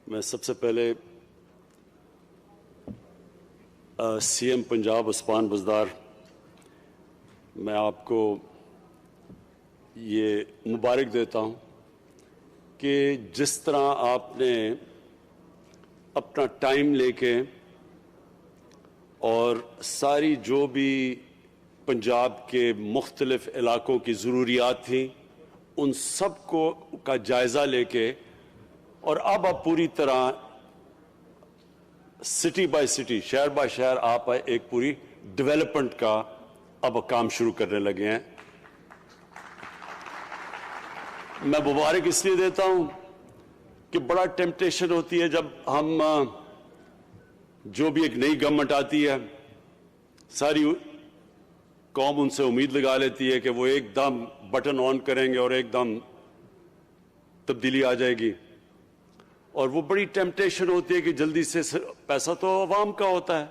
میں سب سے پہلے سی ایم پنجاب عثمان بزدار میں آپ کو یہ مبارک دیتا ہوں کہ جس طرح آپ نے اپنا ٹائم لے کے اور ساری جو بھی پنجاب کے مختلف علاقوں کی ضروریات تھیں ان سب کا جائزہ لے کے اور اب آپ پوری طرح سٹی بائی سٹی شہر بائی شہر آپ ایک پوری ڈیولپمنٹ کا اب کام شروع کرنے لگے ہیں. میں مبارک اس لیے دیتا ہوں کہ بڑا ٹیمپٹیشن ہوتی ہے جب ہم جو بھی ایک نئی گورنمنٹ آتی ہے ساری قوم ان سے امید لگا لیتی ہے کہ وہ ایک دم بٹن آن کریں گے اور ایک دم تبدیلی آ جائے گی, اور وہ بڑی ٹیمپٹیشن ہوتی ہے کہ جلدی سے پیسہ تو عوام کا ہوتا ہے,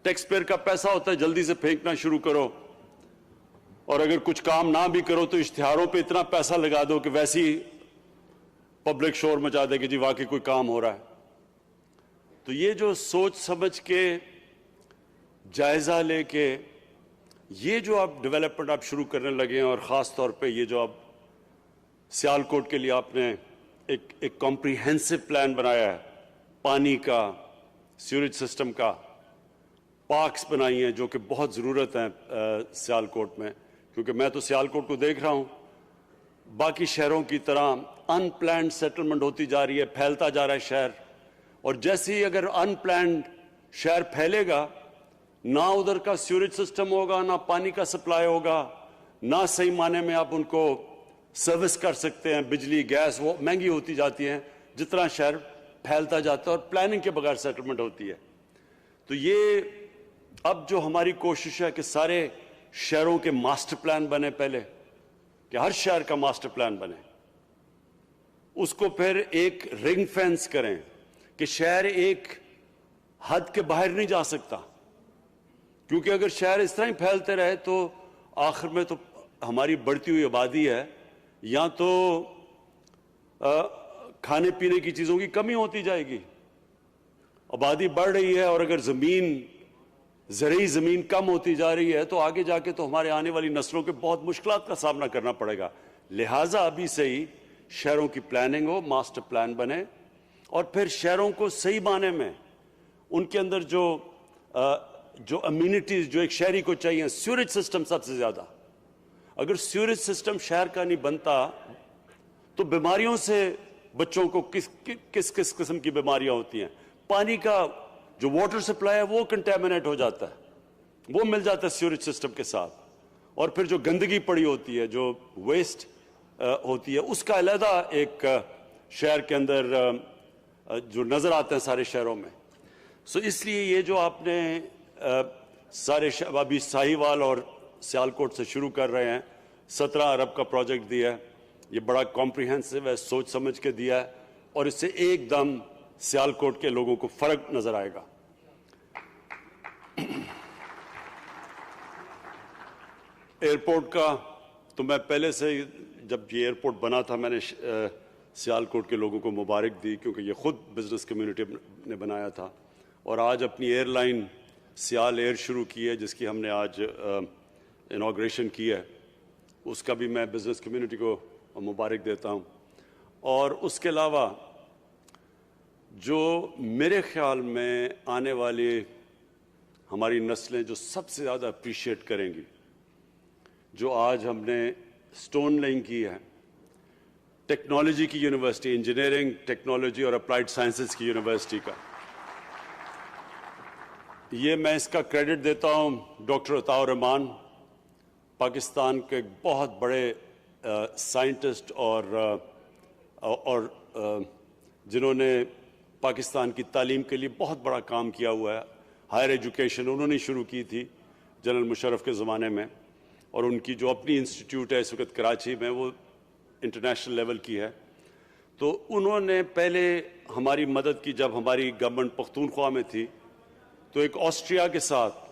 ٹیکس پیئر کا پیسہ ہوتا ہے, جلدی سے پھینکنا شروع کرو, اور اگر کچھ کام نہ بھی کرو تو اشتہاروں پہ اتنا پیسہ لگا دو کہ ویسی پبلک شور مچا دے کہ جی واقعی کوئی کام ہو رہا ہے. تو یہ جو سوچ سمجھ کے جائزہ لے کے یہ جو آپ ڈیولپمنٹ آپ شروع کرنے لگے ہیں, اور خاص طور پہ یہ جو آپ سیالکوٹ کے لیے آپ نے ایک کمپریہنسو پلان بنایا ہے, پانی کا, سیوریج سسٹم کا, پارکس بنائی ہیں جو کہ بہت ضرورت ہے سیالکوٹ میں, کیونکہ میں تو سیالکوٹ کو دیکھ رہا ہوں باقی شہروں کی طرح ان پلانڈ سیٹلمنٹ ہوتی جا رہی ہے, پھیلتا جا رہا ہے شہر, اور جیسے ہی اگر ان پلانڈ شہر پھیلے گا نہ ادھر کا سیوریج سسٹم ہوگا, نہ پانی کا سپلائی ہوگا, نہ صحیح معنی میں آپ ان کو سروس کر سکتے ہیں, بجلی گیس وہ مہنگی ہوتی جاتی ہیں جتنا شہر پھیلتا جاتا ہے, اور پلاننگ کے بغیر سیٹلمنٹ ہوتی ہے. تو یہ اب جو ہماری کوشش ہے کہ سارے شہروں کے ماسٹر پلان بنے, پہلے کہ ہر شہر کا ماسٹر پلان بنے, اس کو پھر ایک رنگ فینس کریں کہ شہر ایک حد کے باہر نہیں جا سکتا, کیونکہ اگر شہر اس طرح ہی پھیلتے رہے تو آخر میں تو ہماری بڑھتی ہوئی آبادی ہے, یا تو کھانے پینے کی چیزوں کی کمی ہوتی جائے گی, آبادی بڑھ رہی ہے, اور اگر زرعی زمین کم ہوتی جا رہی ہے تو آگے جا کے تو ہمارے آنے والی نسلوں کے بہت مشکلات کا سامنا کرنا پڑے گا. لہٰذا ابھی سے ہی شہروں کی پلاننگ ہو, ماسٹر پلان بنے, اور پھر شہروں کو صحیح معنی میں ان کے اندر جو امینٹیز جو ایک شہری کو چاہیے, سیوریج سسٹم سب سے زیادہ, اگر سیوریج سسٹم شہر کا نہیں بنتا تو بیماریوں سے بچوں کو کس قسم کی بیماریاں ہوتی ہیں. پانی کا جو واٹر سپلائی ہے وہ کنٹامنیٹ ہو جاتا ہے, وہ مل جاتا ہے سیوریج سسٹم کے ساتھ, اور پھر جو گندگی پڑی ہوتی ہے, جو ویسٹ ہوتی ہے, اس کا علیحدہ ایک شہر کے اندر جو نظر آتے ہیں سارے شہروں میں. سو اس لیے یہ جو آپ نے سارے ابھی ساہیوال اور سیالکوٹ سے شروع کر رہے ہیں, 17 ارب کا پروجیکٹ دیا ہے, یہ بڑا کمپریہنسو ہے, سوچ سمجھ کے دیا ہے, اور اس سے ایک دم سیالکوٹ کے لوگوں کو فرق نظر آئے گا. ایئرپورٹ کا تو میں پہلے سے جب یہ ایئرپورٹ بنا تھا میں نے سیالکوٹ کے لوگوں کو مبارک دی, کیونکہ یہ خود بزنس کمیونٹی نے بنایا تھا, اور آج اپنی ایئر لائن سیال ایئر شروع کی ہے جس کی ہم نے آج انوگریشن کی ہے, اس کا بھی میں بزنس کمیونٹی کو مبارک دیتا ہوں. اور اس کے علاوہ جو میرے خیال میں آنے والی ہماری نسلیں جو سب سے زیادہ اپریشیٹ کریں گی, جو آج ہم نے سٹون لینگ کی ہے, ٹیکنالوجی کی یونیورسٹی, انجینئرنگ ٹیکنالوجی اور اپلائیڈ سائنسز کی یونیورسٹی کا, یہ میں اس کا کریڈٹ دیتا ہوں ڈاکٹر عطاء الرحمان, پاکستان کے بہت بڑے سائنٹسٹ اور جنہوں نے پاکستان کی تعلیم کے لیے بہت بڑا کام کیا ہوا ہے. ہائر ایجوکیشن انہوں نے شروع کی تھی جنرل مشرف کے زمانے میں, اور ان کی جو اپنی انسٹیٹیوٹ ہے اس وقت کراچی میں وہ انٹرنیشنل لیول کی ہے. تو انہوں نے پہلے ہماری مدد کی جب ہماری گورنمنٹ پختونخوا میں تھی, تو ایک آسٹریا کے ساتھ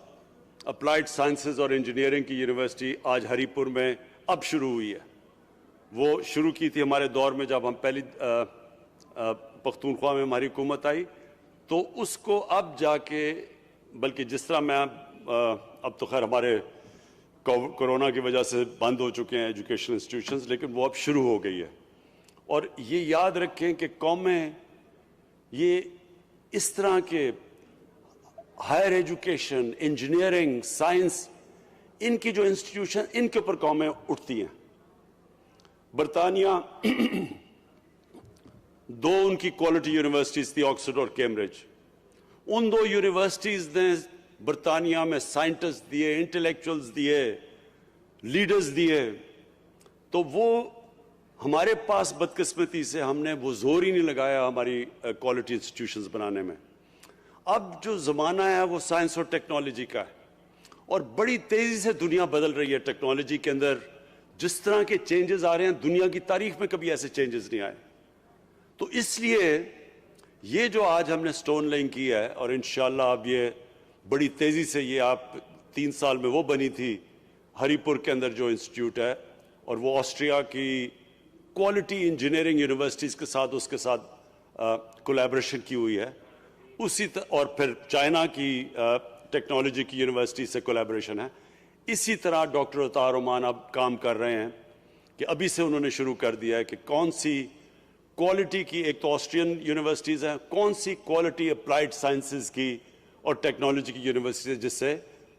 اپلائیڈ سائنسز اور انجینئرنگ کی یونیورسٹی آج ہری پور میں اب شروع ہوئی ہے. وہ شروع کی تھی ہمارے دور میں جب ہم پہلی پختونخوا میں ہماری حکومت آئی تو اس کو اب جا کے بلکہ جس طرح میں اب تو خیر ہمارے کورونا کی وجہ سے بند ہو چکے ہیں ایجوکیشن انسٹیٹیوشنز لیکن وہ اب شروع ہو گئی ہے اور یہ یاد رکھیں کہ قومیں یہ اس طرح کے ہائر ایجوکیشن انجینئرنگ سائنس ان کی جو انسٹیٹیوشن ان کے اوپر قومیں اٹھتی ہیں برطانیہ دو ان کی کوالٹی یونیورسٹیز تھی آکسفورڈ اور کیمبرج ان دو یونیورسٹیز نے برطانیہ میں سائنٹسٹ دیے انٹلیکچوئلز دیے لیڈرز دیے تو وہ ہمارے پاس بدقسمتی سے ہم نے وہ زور ہی نہیں لگایا ہماری کوالٹی انسٹیٹیوشنز بنانے میں اب جو زمانہ ہے وہ سائنس اور ٹیکنالوجی کا ہے اور بڑی تیزی سے دنیا بدل رہی ہے ٹیکنالوجی کے اندر جس طرح کے چینجز آ رہے ہیں دنیا کی تاریخ میں کبھی ایسے چینجز نہیں آئے تو اس لیے یہ جو آج ہم نے سٹون لیئنگ کی ہے اور انشاءاللہ اب یہ بڑی تیزی سے یہ آپ 3 سال میں وہ بنی تھی ہری پور کے اندر جو انسٹیٹیوٹ ہے اور وہ آسٹریا کی کوالٹی انجینئرنگ یونیورسٹیز کے ساتھ اس کے ساتھ کولیبریشن کی ہوئی ہے اور پھر چائنا کی ٹیکنالوجی کی یونیورسٹی سے کولیبریشن ہے اسی طرح ڈاکٹر عطار عمان اب کام کر رہے ہیں کہ ابھی سے انہوں نے شروع کر دیا ہے کہ کون سی کوالٹی کی ایک تو آسٹرین یونیورسٹیز ہیں کون سی کوالٹی اپلائیڈ سائنسز کی اور ٹیکنالوجی کی یونیورسٹیز جس سے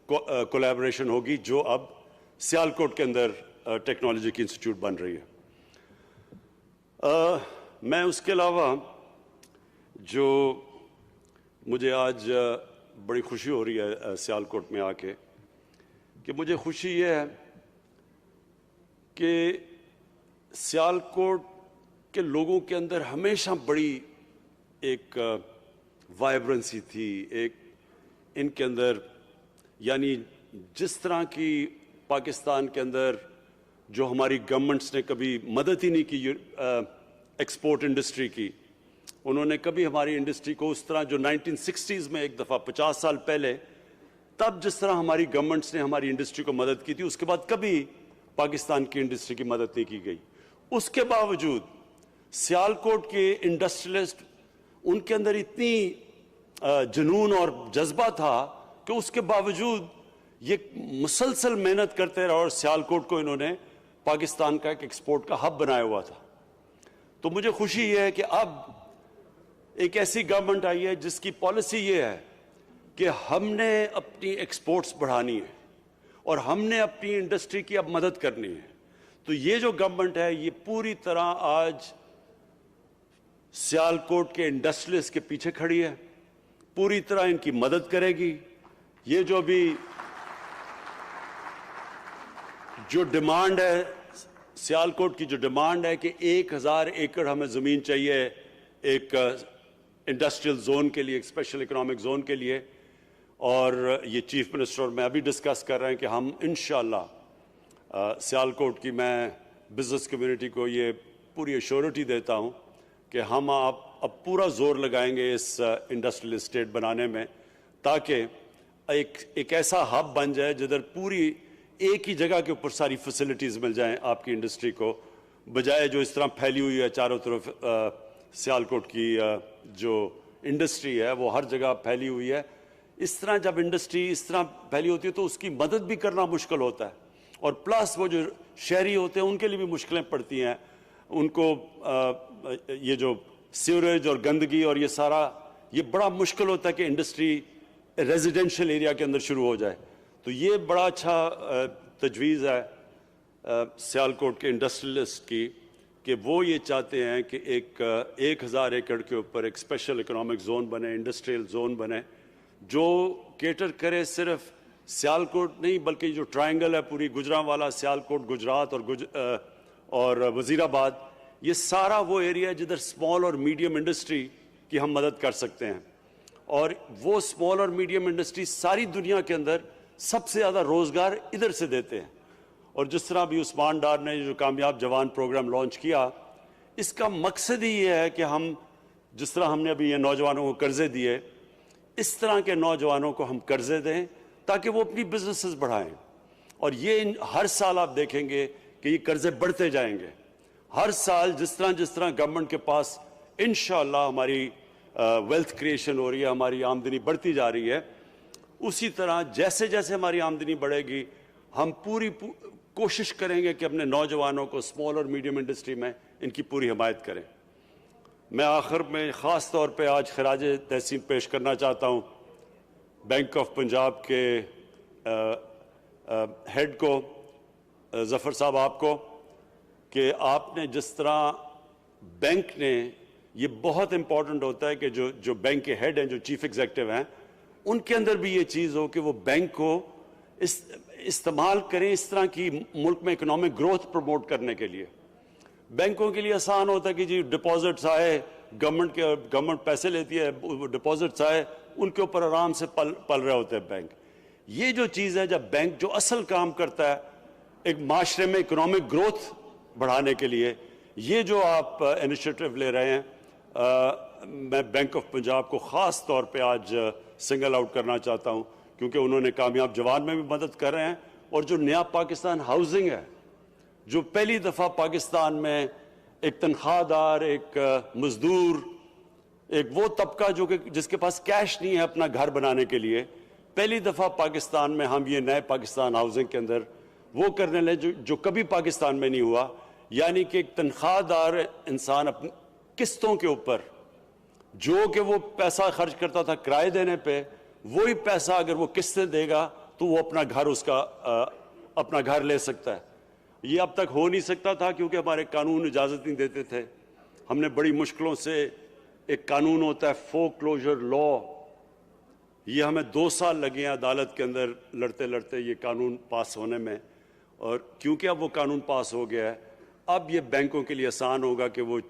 کولیبریشن ہوگی جو اب سیالکوٹ کے اندر ٹیکنالوجی کی انسٹیٹیوٹ بن رہی ہے میں اس کے علاوہ جو مجھے آج بڑی خوشی ہو رہی ہے سیالکوٹ میں آ کے کہ مجھے خوشی یہ ہے کہ سیالکوٹ کے لوگوں کے اندر ہمیشہ بڑی ایک وائبرنسی تھی ایک ان کے اندر یعنی جس طرح کی پاکستان کے اندر جو ہماری گورنمنٹس نے کبھی مدد ہی نہیں کی ایکسپورٹ انڈسٹری کی انہوں نے کبھی ہماری انڈسٹری کو اس طرح جو 1960s میں ایک دفعہ 50 سال پہلے تب جس طرح ہماری گورنمنٹس نے ہماری انڈسٹری کو مدد کی تھی اس کے بعد کبھی پاکستان کی انڈسٹری کی مدد نہیں کی گئی اس کے باوجود سیالکوٹ کے انڈسٹریلسٹ ان کے اندر اتنی جنون اور جذبہ تھا کہ اس کے باوجود یہ مسلسل محنت کرتے رہے اور سیالکوٹ کو انہوں نے پاکستان کا ایک ایکسپورٹ کا ہب بنایا ہوا تھا تو مجھے خوشی یہ ہے کہ اب ایک ایسی گورنمنٹ آئی ہے جس کی پالیسی یہ ہے کہ ہم نے اپنی ایکسپورٹس بڑھانی ہے اور ہم نے اپنی انڈسٹری کی اب مدد کرنی ہے تو یہ جو گورنمنٹ ہے یہ پوری طرح آج سیالکوٹ کے انڈسٹریلسٹ کے پیچھے کھڑی ہے پوری طرح ان کی مدد کرے گی یہ جو بھی جو ڈیمانڈ ہے سیالکوٹ کی جو ڈیمانڈ ہے کہ 1000 ایکڑ ہمیں زمین چاہیے ایک انڈسٹریل زون کے لیے ایک اسپیشل اکنامک زون کے لیے اور یہ چیف منسٹر اور میں ابھی ڈسکس کر رہے ہیں کہ ہم انشاءاللہ سیالکوٹ کی میں بزنس کمیونٹی کو یہ پوری ایشورٹی دیتا ہوں کہ ہم اب پورا زور لگائیں گے اس انڈسٹریل اسٹیٹ بنانے میں تاکہ ایک ایسا ہب بن جائے جدھر پوری ایک ہی جگہ کے اوپر ساری فیسلٹیز مل جائیں آپ کی انڈسٹری کو بجائے جو اس طرح پھیلی ہوئی ہے چاروں طرف سیالکوٹ کی جو انڈسٹری ہے وہ ہر جگہ پھیلی ہوئی ہے اس طرح جب انڈسٹری اس طرح پھیلی ہوتی ہے تو اس کی مدد بھی کرنا مشکل ہوتا ہے اور پلس وہ جو شہری ہوتے ہیں ان کے لیے بھی مشکلیں پڑتی ہیں ان کو یہ جو سیوریج اور گندگی اور یہ سارا یہ بڑا مشکل ہوتا ہے کہ انڈسٹری ریزیڈینشل ایریا کے اندر شروع ہو جائے تو یہ بڑا اچھا تجویز ہے سیالکوٹ کے انڈسٹریلسٹ کی کہ وہ یہ چاہتے ہیں کہ 1000 ایکڑ کے اوپر ایک اسپیشل اکنامک زون بنے انڈسٹریل زون بنے جو کیٹر کرے صرف سیالکوٹ نہیں بلکہ جو ٹرائنگل ہے پوری گجرانوالا سیالکوٹ گجرات اور وزیر آباد یہ سارا وہ ایریا ہے جدھر اسمال اور میڈیم انڈسٹری کی ہم مدد کر سکتے ہیں اور وہ اسمال اور میڈیم انڈسٹری ساری دنیا کے اندر سب سے زیادہ روزگار ادھر سے دیتے ہیں اور جس طرح بھی عثمان ڈار نے جو کامیاب جوان پروگرام لانچ کیا اس کا مقصد ہی یہ ہے کہ ہم جس طرح ہم نے ابھی یہ نوجوانوں کو قرضے دیے اس طرح کے نوجوانوں کو ہم قرضے دیں تاکہ وہ اپنی بزنسز بڑھائیں اور یہ ہر سال آپ دیکھیں گے کہ یہ قرضے بڑھتے جائیں گے ہر سال جس طرح گورنمنٹ کے پاس انشاءاللہ ہماری ویلتھ کریشن ہو رہی ہے, ہماری آمدنی بڑھتی جا رہی ہے. اسی طرح جیسے جیسے ہماری آمدنی بڑھے گی ہم پوری کوشش کریں گے کہ اپنے نوجوانوں کو اسمال اور میڈیم انڈسٹری میں ان کی پوری حمایت کریں. میں آخر میں خاص طور پہ آج خراج تحسین پیش کرنا چاہتا ہوں بینک آف پنجاب کے ہیڈ کو, ظفر صاحب آپ کو, کہ آپ نے جس طرح بینک نے, یہ بہت امپورٹنٹ ہوتا ہے کہ جو بینک کے ہیڈ ہیں, جو چیف ایگزیکٹو ہیں, ان کے اندر بھی یہ چیز ہو کہ وہ بینک کو استعمال کریں اس طرح کی ملک میں اکنامک گروتھ پروموٹ کرنے کے لیے. بینکوں کے لیے آسان ہوتا ہے کہ جی ڈپازٹس آئے, گورنمنٹ پیسے لیتی ہے, ڈپازٹس آئے, ان کے اوپر آرام سے پل رہے ہوتے ہیں بینک. یہ جو چیز ہے, جب بینک جو اصل کام کرتا ہے ایک معاشرے میں اکنامک گروتھ بڑھانے کے لیے, یہ جو آپ انیشیٹو لے رہے ہیں, میں بینک آف پنجاب کو خاص طور پہ آج سنگل آؤٹ کرنا چاہتا ہوں, کیونکہ انہوں نے کامیاب جوان میں بھی مدد کر رہے ہیں. اور جو نیا پاکستان ہاؤسنگ ہے, جو پہلی دفعہ پاکستان میں ایک تنخواہ دار, ایک مزدور, ایک وہ طبقہ جو کہ جس کے پاس کیش نہیں ہے اپنا گھر بنانے کے لیے, پہلی دفعہ پاکستان میں ہم یہ نئے پاکستان ہاؤسنگ کے اندر وہ کرنے لیں جو کبھی پاکستان میں نہیں ہوا. یعنی کہ ایک تنخواہ دار انسان اپنی قسطوں کے اوپر, جو کہ وہ پیسہ خرچ کرتا تھا کرائے دینے پہ, وہی پیسہ اگر وہ قسطیں دے گا تو وہ اپنا گھر لے سکتا ہے. یہ اب تک ہو نہیں سکتا تھا کیونکہ ہمارے قانون اجازت نہیں دیتے تھے. ہم نے بڑی مشکلوں سے, ایک قانون ہوتا ہے فور کلوجر لا, یہ ہمیں 2 سال لگے ہیں عدالت کے اندر لڑتے لڑتے یہ قانون پاس ہونے میں. اور کیونکہ اب وہ قانون پاس ہو گیا ہے, اب یہ بینکوں کے لیے آسان ہوگا کہ وہ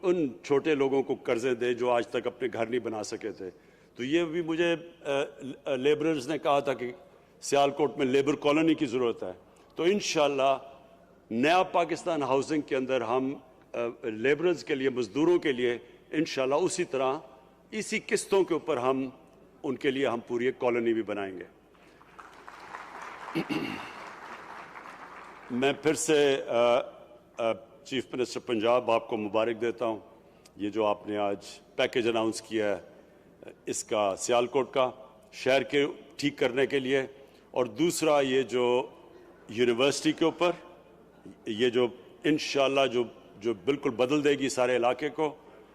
ان چھوٹے لوگوں کو قرضے دے جو آج تک اپنے گھر نہیں بنا سکے تھے. تو یہ بھی مجھے لیبررز نے کہا تھا کہ سیالکوٹ میں لیبر کالونی کی ضرورت ہے. تو انشاءاللہ نیا پاکستان ہاؤسنگ کے اندر ہم لیبررز کے لیے, مزدوروں کے لیے انشاءاللہ اسی طرح اسی قسطوں کے اوپر ہم ان کے لیے ہم پوری ایک کالونی بھی بنائیں گے. میں پھر سے چیف منسٹر پنجاب آپ کو مبارک دیتا ہوں. یہ جو آپ نے آج پیکیج اناؤنس کیا ہے اس کا سیالکوٹ کا شہر کے ٹھیک کرنے کے لیے, اور دوسرا یہ جو یونیورسٹی کے اوپر, یہ جو انشاءاللہ جو بالکل بدل دے گی سارے علاقے کو,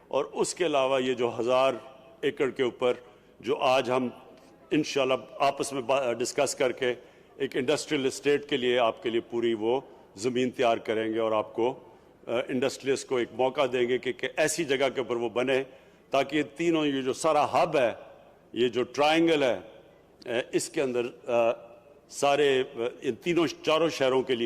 اور اس کے علاوہ یہ جو 1000 ایکڑ کے اوپر جو آج ہم انشاءاللہ آپس میں ڈسکس کر کے ایک انڈسٹریل اسٹیٹ کے لیے آپ کے لیے پوری وہ زمین تیار کریں گے, اور آپ کو انڈسٹریلسٹ کو ایک موقع دیں گے کہ ایسی جگہ کے اوپر وہ بنے تاکہ یہ تینوں, یہ جو سارا ہب ہے, یہ جو ٹرائنگل ہے, اس کے اندر سارے ان تینوں چاروں شہروں کے لیے